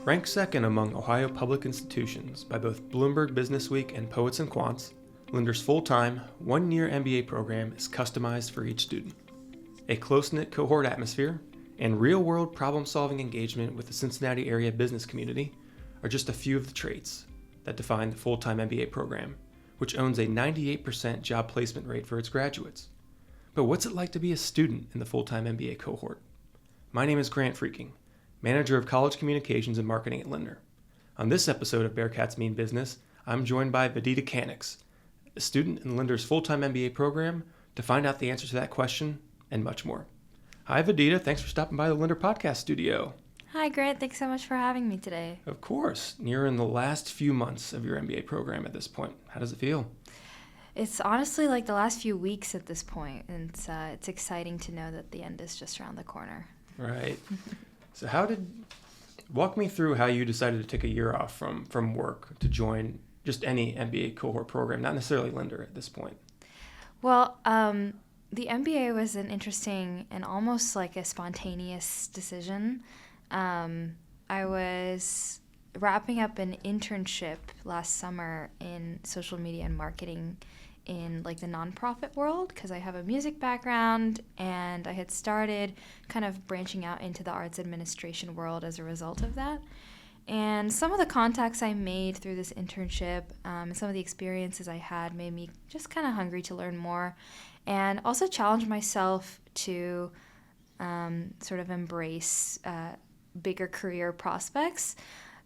Ranked second among Ohio public institutions by both Bloomberg Businessweek and Poets&Quants, Linder's full-time, one-year MBA program is customized for each student. A close-knit cohort atmosphere and real-world problem-solving engagement with the Cincinnati area business community are just a few of the traits that define the full-time MBA program, which owns a 98% job placement rate for its graduates. But what's it like to be a student in the full-time MBA cohort? My name is Grant Freaking, Manager of College Communications and Marketing at Lindner. On this episode of Bearcats Mean Business, I'm joined by Vidita Kanniks, a student in Linder's full-time MBA program, to find out the answer to that question and much more. Hi, Vidita. Thanks for stopping by the Lindner podcast studio. Hi, Grant. Thanks so much for having me today. Of course. You're in the last few months of your MBA program at this point. How does it feel? It's honestly like the last few weeks at this point, and it's exciting to know that the end is just around the corner. Right. So walk me through how you decided to take a year off from work to join just any MBA cohort program, not necessarily Lindner at this point. Well, the MBA was an interesting and almost like a spontaneous decision. I was wrapping up an internship last summer in social media and marketing in like the nonprofit world because I have a music background, and I had started kind of branching out into the arts administration world as a result of that. And some of the contacts I made through this internship and some of the experiences I had made me just kind of hungry to learn more, and also challenge myself to sort of embrace bigger career prospects.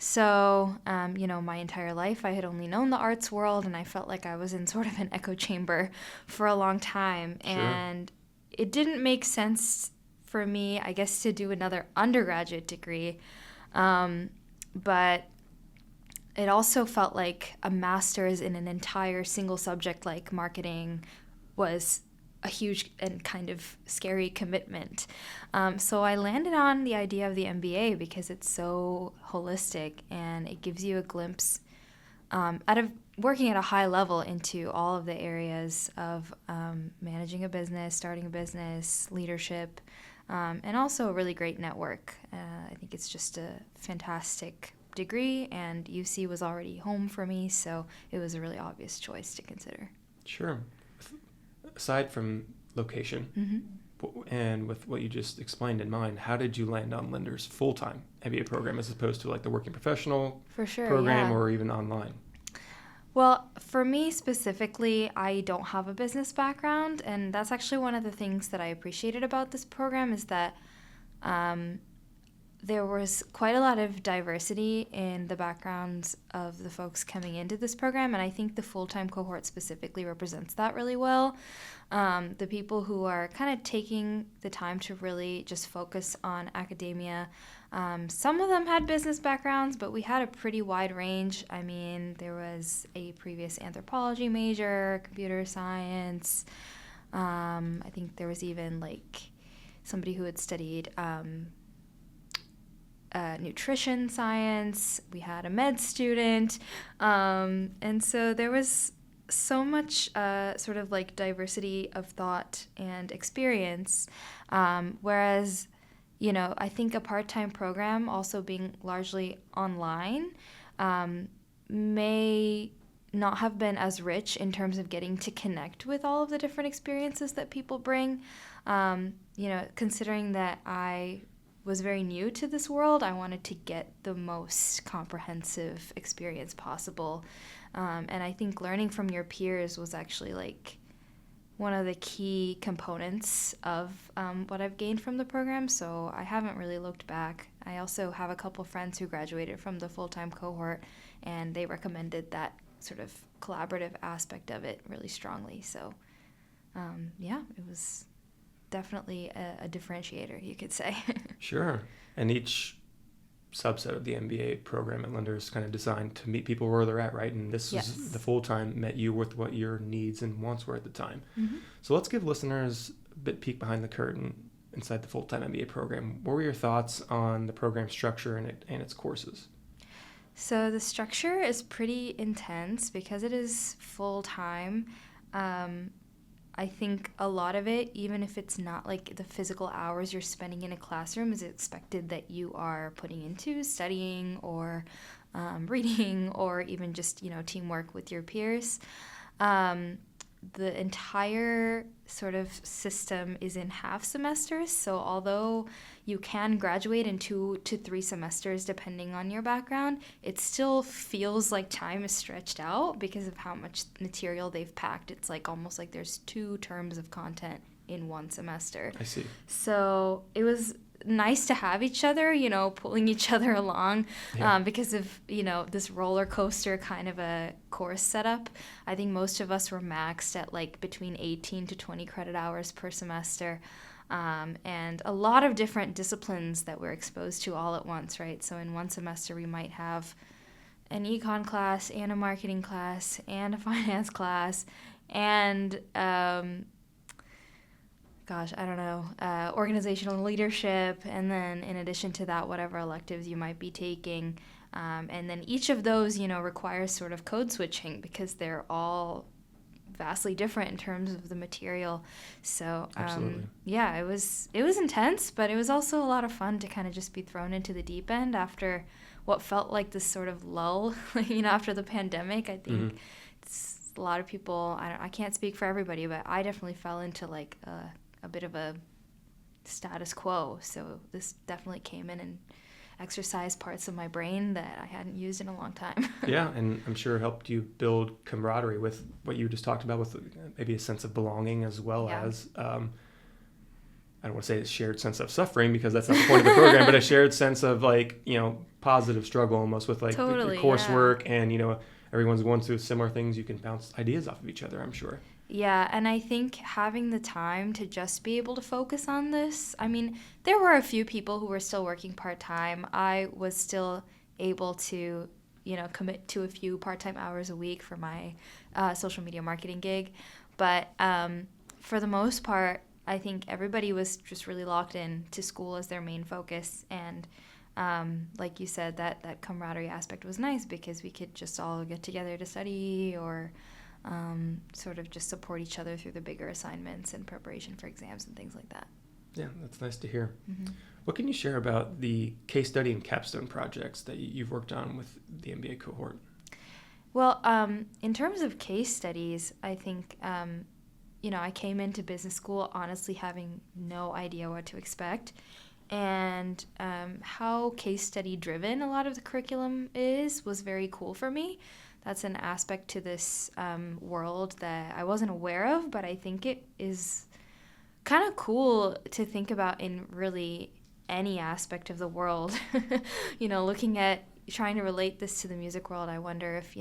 So, my entire life I had only known the arts world, and I felt like I was in sort of an echo chamber for a long time. Sure. And it didn't make sense for me, I guess, to do another undergraduate degree. But it also felt like a master's in an entire single subject like marketing was a huge and kind of scary commitment. So I landed on the idea of the MBA because it's so holistic and it gives you a glimpse out of working at a high level into all of the areas of managing a business, starting a business, leadership, and also a really great network. I think it's just a fantastic degree, and UC was already home for me, so it was a really obvious choice to consider. Sure. Aside from location, and with what you just explained in mind, how did you land on Linder's full-time MBA program as opposed to like the working professional program or even online? Well, for me specifically, I don't have a business background, and that's actually one of the things that I appreciated about this program is that there was quite a lot of diversity in the backgrounds of the folks coming into this program, and I think the full-time cohort specifically represents that really well. The people who are kind of taking the time to really just focus on academia. Some of them had business backgrounds, but we had a pretty wide range. I mean, there was a previous anthropology major, computer science. I think there was even like somebody who had studied nutrition science. We had a med student. And so there was so much sort of like diversity of thought and experience. Whereas, I think a part-time program also being largely online may not have been as rich in terms of getting to connect with all of the different experiences that people bring. Considering that I was very new to this world, I wanted to get the most comprehensive experience possible. And I think learning from your peers was actually like one of the key components of what I've gained from the program. So I haven't really looked back. I also have a couple friends who graduated from the full-time cohort, and they recommended that sort of collaborative aspect of it really strongly. So it was definitely a differentiator, you could say. Sure. And each subset of the MBA program at Lindner is kind of designed to meet people where they're at, right? And this is the full-time met you with what your needs and wants were at the time. Mm-hmm. So let's give listeners a bit peek behind the curtain inside the full-time MBA program. What were your thoughts on the program structure and its courses? So the structure is pretty intense because it is full-time. I think a lot of it, even if it's not like the physical hours you're spending in a classroom, is expected that you are putting into studying or reading or even just, teamwork with your peers. The entire sort of system is in half semesters. So although you can graduate in 2 to 3 semesters depending on your background, it still feels like time is stretched out because of how much material they've packed. It's like almost like there's 2 terms of content in 1 semester. I see. So it was nice to have each other, pulling each other along because of, this roller coaster kind of a course setup. I think most of us were maxed at like between 18 to 20 credit hours per semester. And a lot of different disciplines that we're exposed to all at once, right? So in 1 semester, we might have an econ class and a marketing class and a finance class and organizational leadership, and then in addition to that, whatever electives you might be taking. And then each of those, requires sort of code switching because they're all vastly different in terms of the material. So, it was intense, but it was also a lot of fun to kind of just be thrown into the deep end after what felt like this sort of lull, after the pandemic. I think a lot of people, I can't speak for everybody, but I definitely fell into like a bit of a status quo. So this definitely came in and exercised parts of my brain that I hadn't used in a long time. Yeah, and I'm sure it helped you build camaraderie with what you just talked about, with maybe a sense of belonging as well as, I don't want to say a shared sense of suffering because that's not the point of the program, but a shared sense of like, positive struggle almost with like the coursework and, everyone's going through similar things. You can bounce ideas off of each other, I'm sure. Yeah, and I think having the time to just be able to focus on this, I mean, there were a few people who were still working part-time. I was still able to, commit to a few part-time hours a week for my social media marketing gig. But for the most part, I think everybody was just really locked in to school as their main focus. And like you said, that camaraderie aspect was nice because we could just all get together to study or sort of just support each other through the bigger assignments and preparation for exams and things like that. Yeah, that's nice to hear. What can you share about the case study and capstone projects that you've worked on with the MBA cohort? Well, in terms of case studies, I think, I came into business school honestly having no idea what to expect. And how case study driven a lot of the curriculum was very cool for me. That's an aspect to this world that I wasn't aware of, but I think it is kind of cool to think about in really any aspect of the world. Looking at trying to relate this to the music world, I wonder if,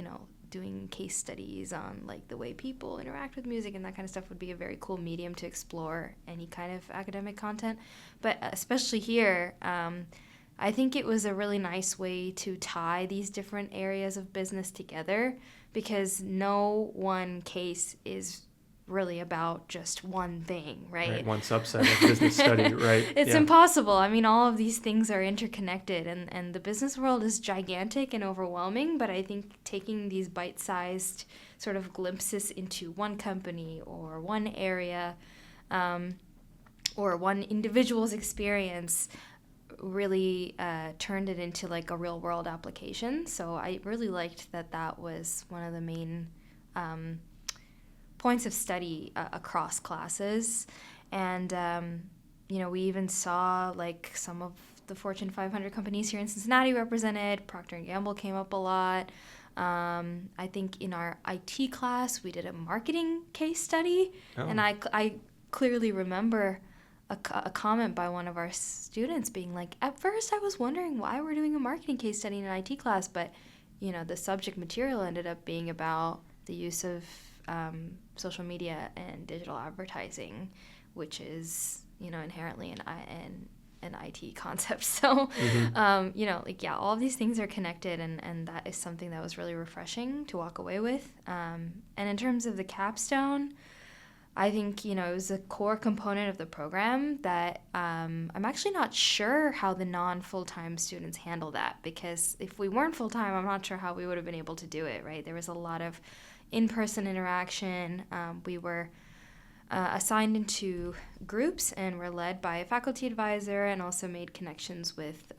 doing case studies on like the way people interact with music and that kind of stuff would be a very cool medium to explore any kind of academic content. But especially here, I think it was a really nice way to tie these different areas of business together because no one case is really about just one thing, right? One subset of business study, right? It's impossible. I mean, all of these things are interconnected and the business world is gigantic and overwhelming, but I think taking these bite-sized sort of glimpses into one company or one area or one individual's experience really turned it into like a real world application. So I really liked that was one of the main points of study across classes. And, we even saw like some of the Fortune 500 companies here in Cincinnati represented. Procter & Gamble came up a lot. I think in our IT class, we did a marketing case study. And I clearly remember a comment by one of our students being like, at first I was wondering why we're doing a marketing case study in an IT class, but, the subject material ended up being about the use of social media and digital advertising, which is, inherently an IT concept. So, all of these things are connected, and that is something that was really refreshing to walk away with. And in terms of the capstone, I think, it was a core component of the program that I'm actually not sure how the non-full-time students handle that, because if we weren't full-time, I'm not sure how we would have been able to do it, right? There was a lot of in-person interaction. We were assigned into groups and were led by a faculty advisor, and also made connections with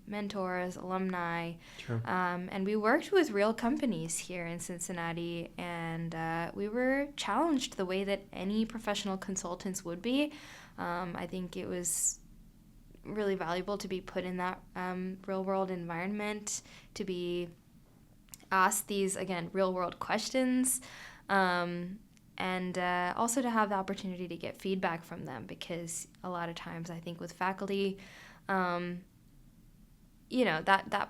mentors, alumni. Sure. And we worked with real companies here in Cincinnati, and we were challenged the way that any professional consultants would be. I think it was really valuable to be put in that real world environment, to be asked these, again, real world questions. And also to have the opportunity to get feedback from them, because a lot of times I think with faculty, that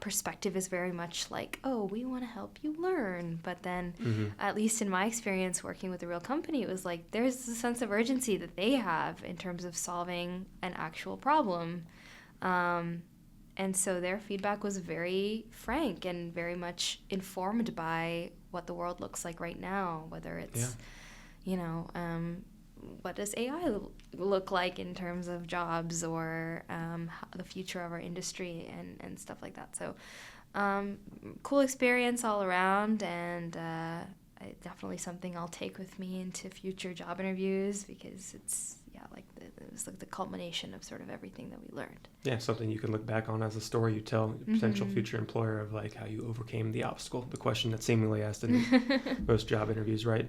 perspective is very much like, oh, we want to help you learn. But then, at least in my experience working with a real company, it was like there's a sense of urgency that they have in terms of solving an actual problem. And so their feedback was very frank and very much informed by what the world looks like right now, whether it's what does AI look like in terms of jobs, or the future of our industry and stuff like that. So cool experience all around, and definitely something I'll take with me into future job interviews, because it's it was like the culmination of sort of everything that we learned. Yeah, something you can look back on as a story you tell a potential future employer of like how you overcame the obstacle, the question that's seemingly asked in most job interviews, right?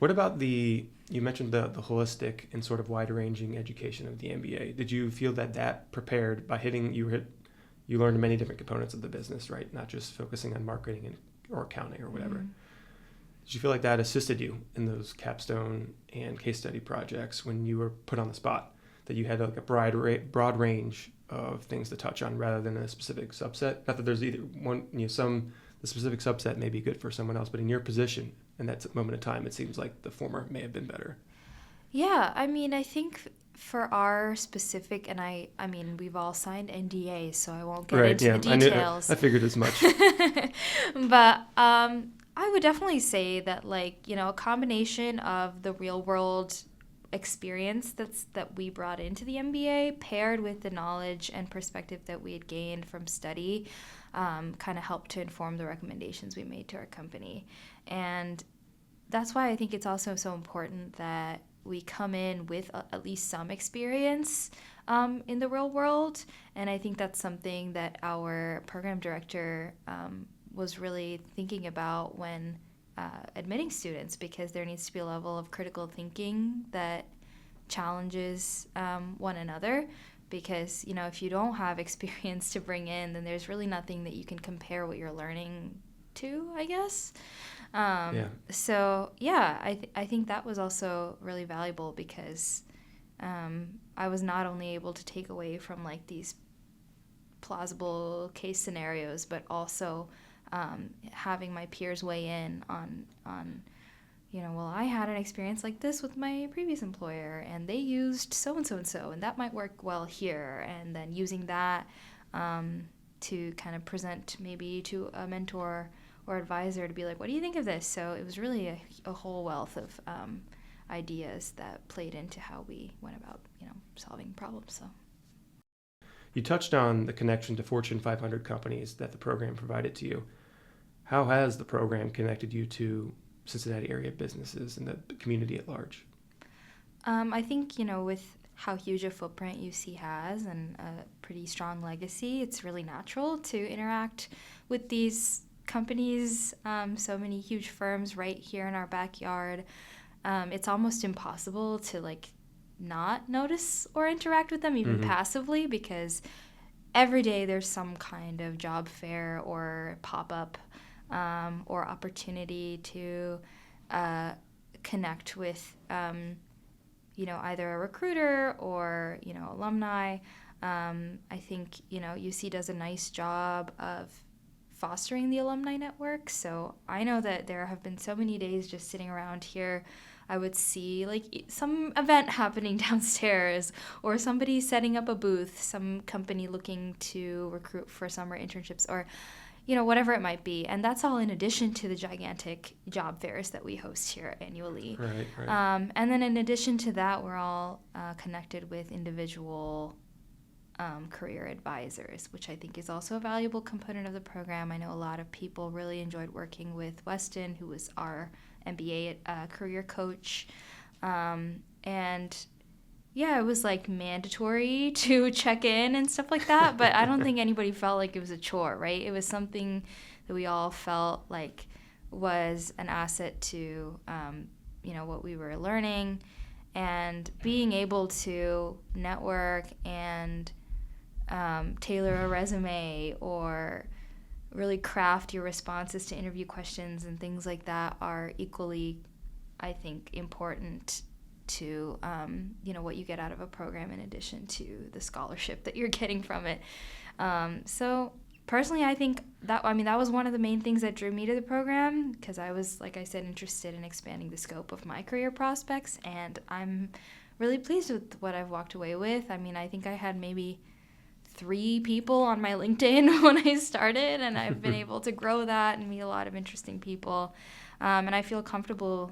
What about you mentioned the holistic and sort of wide-ranging education of the MBA. Did you feel that prepared by you learned many different components of the business, right? Not just focusing on marketing or accounting or whatever. Did you feel like that assisted you in those capstone and case study projects when you were put on the spot, that you had like a broad range of things to touch on rather than a specific subset? Not that there's either one, the specific subset may be good for someone else, but in your position in that moment of time, it seems like the former may have been better. Yeah, I mean, I think for our specific, and I mean, we've all signed NDAs, so I won't get into the details. I figured as much. But I would definitely say that, a combination of the real world experience that we brought into the MBA, paired with the knowledge and perspective that we had gained from study, kind of helped to inform the recommendations we made to our company. And that's why I think it's also so important that we come in with at least some experience in the real world. And I think that's something that our program director was really thinking about when admitting students, because there needs to be a level of critical thinking that challenges one another. Because, if you don't have experience to bring in, then there's really nothing that you can compare what you're learning to, I guess. So, I think that was also really valuable, because I was not only able to take away from these plausible case scenarios, but also having my peers weigh in on I had an experience like this with my previous employer, and they used so-and-so and so, and that might work well here. And then using that to kind of present maybe to a mentor or advisor to be like, what do you think of this? So it was really a whole wealth of ideas that played into how we went about, solving problems. So. You touched on the connection to Fortune 500 companies that the program provided to you. How has the program connected you to Cincinnati area businesses and the community at large? I think, with how huge a footprint UC has and a pretty strong legacy, it's really natural to interact with these companies, so many huge firms right here in our backyard. It's almost impossible to not notice or interact with them even passively, because every day there's some kind of job fair or pop-up or opportunity to connect with either a recruiter or alumni. I think UC does a nice job of fostering the alumni network. So I know that there have been so many days just sitting around here, I would see some event happening downstairs, or somebody setting up a booth, some company looking to recruit for summer internships, or whatever it might be. And that's all in addition to the gigantic job fairs that we host here annually. Right. And then in addition to that, we're all connected with individual career advisors, which I think is also a valuable component of the program. I know a lot of people really enjoyed working with Weston, who was our MBA career coach. And yeah, it was like mandatory to check in and stuff like that, but I don't think anybody felt like it was a chore, right? It was something that we all felt like was an asset to, what we were learning, and being able to network and tailor a resume or really craft your responses to interview questions and things like that are equally, I think, important to what you get out of a program in addition to the scholarship that you're getting from it. So personally, I think that was one of the main things that drew me to the program, because I was, like I said, interested in expanding the scope of my career prospects, and I'm really pleased with what I've walked away with. I mean, I think I had maybe 3 people on my LinkedIn when I started, and I've been able to grow that and meet a lot of interesting people. And I feel comfortable,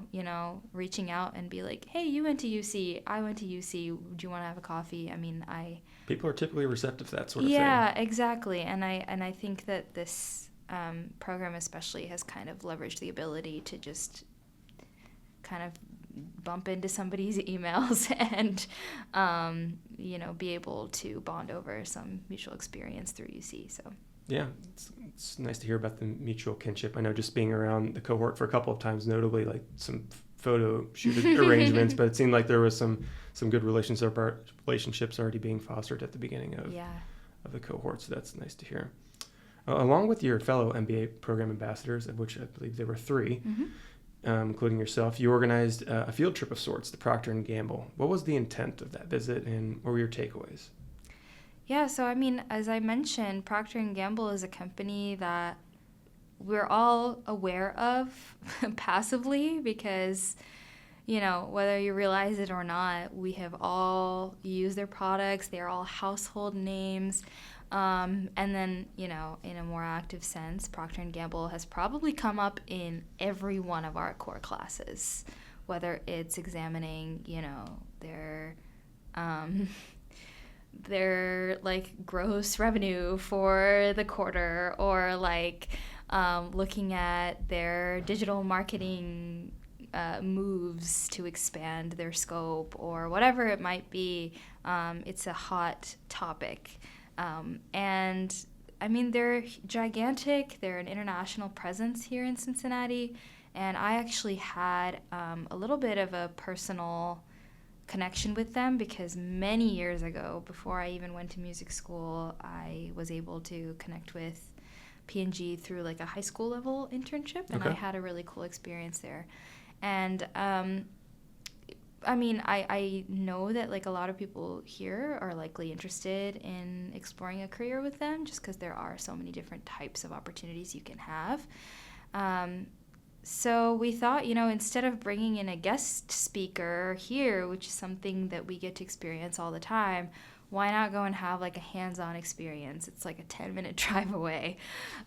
reaching out and be like, hey, you went to UC, I went to UC, do you want to have a coffee? I mean, People are typically receptive to that sort of thing. Yeah, exactly. And I think that this program especially has kind of leveraged the ability to just kind of bump into somebody's emails and, be able to bond over some mutual experience through UC. So. Yeah, it's nice to hear about the mutual kinship. I know just being around the cohort for a couple of times, notably like some photo shoot arrangements, but it seemed like there was some good relationships already being fostered at the beginning of the cohort. So that's nice to hear. Along with your fellow MBA program ambassadors, of which I believe there were 3, including yourself, you organized a field trip of sorts to Procter & Gamble. What was the intent of that visit, and what were your takeaways? Yeah, so I mean, as I mentioned, Procter & Gamble is a company that we're all aware of passively because, whether you realize it or not, we have all used their products. They're all household names. And then, in a more active sense, Procter & Gamble has probably come up in every one of our core classes, whether it's examining, their like gross revenue for the quarter, or like looking at their digital marketing moves to expand their scope, or whatever it might be. It's a hot topic. And I mean, they're gigantic. They're an international presence here in Cincinnati. And I actually had a little bit of a personal connection with them because many years ago, before I even went to music school, I was able to connect with P&G through like a high school level internship, and I had a really cool experience there. And I mean, I know that like a lot of people here are likely interested in exploring a career with them just because there are so many different types of opportunities you can have. So we thought, instead of bringing in a guest speaker here, which is something that we get to experience all the time, why not go and have like a hands-on experience? It's like a 10-minute drive away.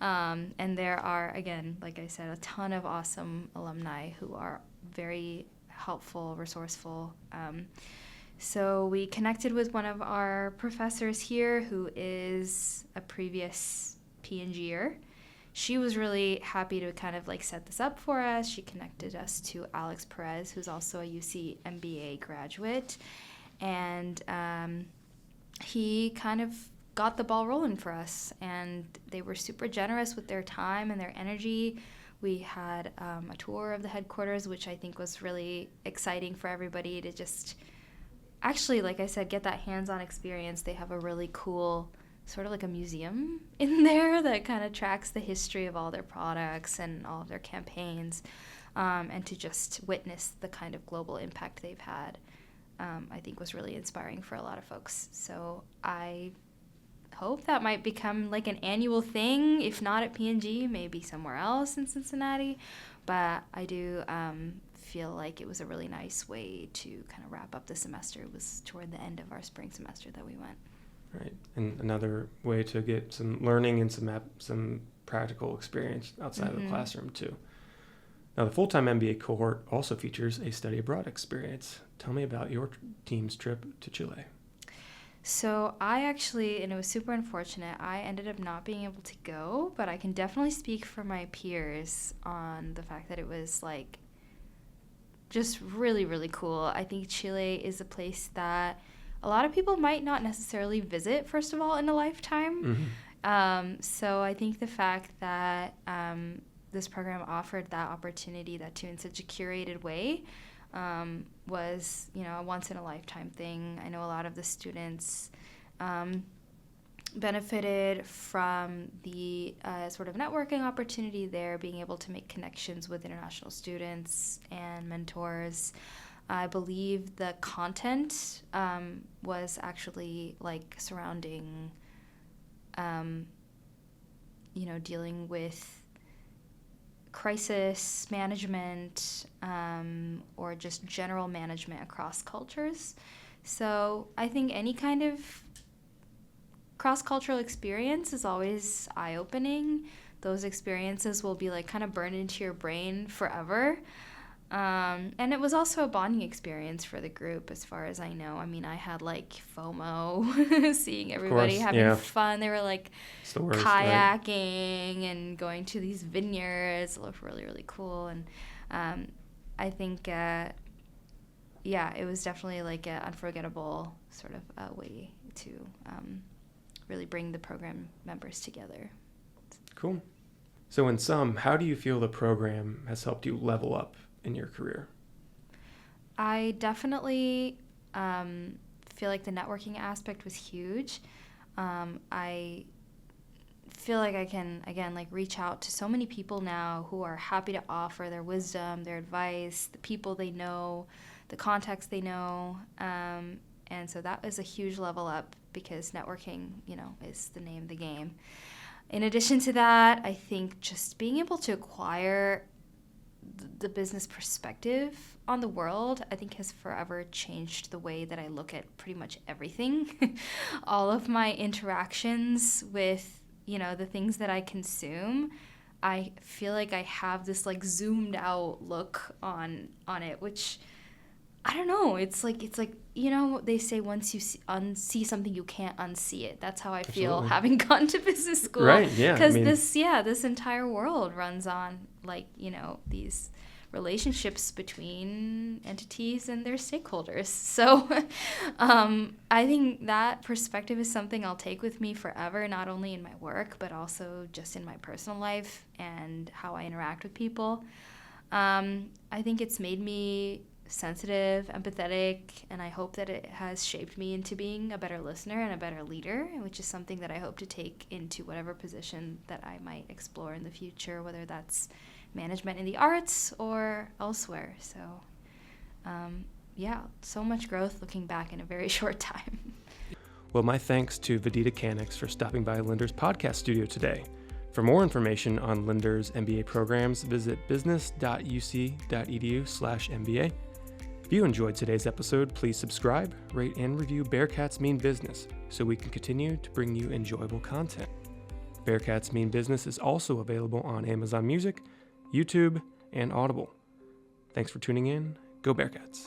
And there are, again, like I said, a ton of awesome alumni who are very helpful, resourceful. So we connected with one of our professors here who is a previous P&G'er. She was really happy to kind of like set this up for us. She connected us to Alex Perez, who's also a UC MBA graduate. And he kind of got the ball rolling for us. And they were super generous with their time and their energy. We had a tour of the headquarters, which I think was really exciting for everybody to just actually, like I said, get that hands-on experience. They have a really cool sort of like a museum in there that kind of tracks the history of all their products and all of their campaigns, and to just witness the kind of global impact they've had, I think was really inspiring for a lot of folks. So I hope that might become like an annual thing, if not at P&G, maybe somewhere else in Cincinnati. But I do feel like it was a really nice way to kind of wrap up the semester. It was toward the end of our spring semester that we went. Right, and another way to get some learning and some practical experience outside of the classroom too. Now, the full-time MBA cohort also features a study abroad experience. Tell me about your team's trip to Chile. So I actually, and it was super unfortunate, I ended up not being able to go, but I can definitely speak for my peers on the fact that it was like just really, really cool. I think Chile is a place that a lot of people might not necessarily visit, first of all, in a lifetime. So I think the fact that this program offered that opportunity, that too in such a curated way, was, a once-in-a-lifetime thing. I know a lot of the students benefited from the sort of networking opportunity there, being able to make connections with international students and mentors. I believe the content was actually surrounding, dealing with crisis management or just general management across cultures. So I think any kind of cross-cultural experience is always eye-opening. Those experiences will be kind of burned into your brain forever. And it was also a bonding experience for the group, as far as I know. I mean, I had FOMO, seeing everybody having fun. They were kayaking and going to these vineyards. It looked really, really cool. And I think, it was definitely an unforgettable sort of way to really bring the program members together. Cool. So in sum, how do you feel the program has helped you level up in your career? I definitely feel like the networking aspect was huge. I feel like I can, again, reach out to so many people now who are happy to offer their wisdom, their advice, the people they know, the contacts they know. And so that was a huge level up, because networking, is the name of the game. In addition to that, I think just being able to acquire the business perspective on the world, I think, has forever changed the way that I look at pretty much everything. All of my interactions with, the things that I consume, I feel like I have this zoomed out look on it, which I don't know. It's like they say, once you see something, you can't unsee it. That's how I feel. Absolutely. Having gone to business school. Right, yeah. Because this entire world runs on these relationships between entities and their stakeholders. So I think that perspective is something I'll take with me forever, not only in my work, but also just in my personal life and how I interact with people. I think it's made me sensitive, empathetic, and I hope that it has shaped me into being a better listener and a better leader, which is something that I hope to take into whatever position that I might explore in the future, whether that's management in the arts or elsewhere. So, so much growth looking back in a very short time. Well, my thanks to Vidita Kanniks for stopping by Linder's podcast studio today. For more information on Linder's MBA programs, visit business.uc.edu/MBA. If you enjoyed today's episode, please subscribe, rate, and review Bearcats Mean Business so we can continue to bring you enjoyable content. Bearcats Mean Business is also available on Amazon Music, YouTube, and Audible. Thanks for tuning in. Go Bearcats!